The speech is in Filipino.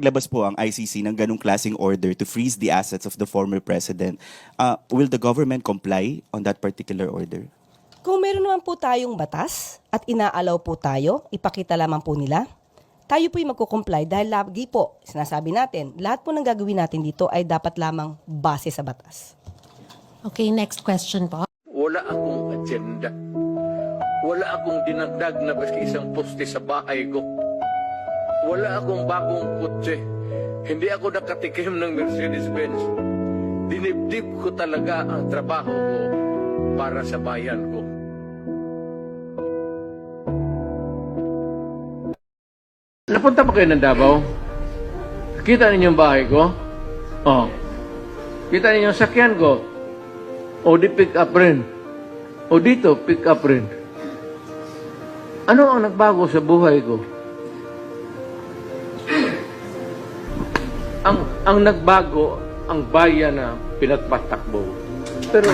Labas po ang ICC ng ganong klaseng order to freeze the assets of the former president. Will the government comply on that particular order? Kung meron naman po tayong batas at inaalaw po tayo, ipakita lamang po nila, tayo po'y magkukomply dahil lagi po, sinasabi natin, lahat po ng gagawin natin dito ay dapat lamang base sa batas. Okay, next question po. Wala akong agenda. Wala akong dinagdag na baski isang poste sa bahay ko. Wala akong bagong kotse. Hindi ako nakatikim ng Mercedes-Benz. Dinibdib ko talaga ang trabaho ko para sa bayan ko. Napunta pa kayo ng Davao? Kita ninyo ang bahay ko? Oh. Kita ninyo ang sakyan ko? O di pick up rin? O dito pick up rin? Ano ang nagbago sa buhay ko? Ang nagbago, ang bayan na pinagpatakbo. Pero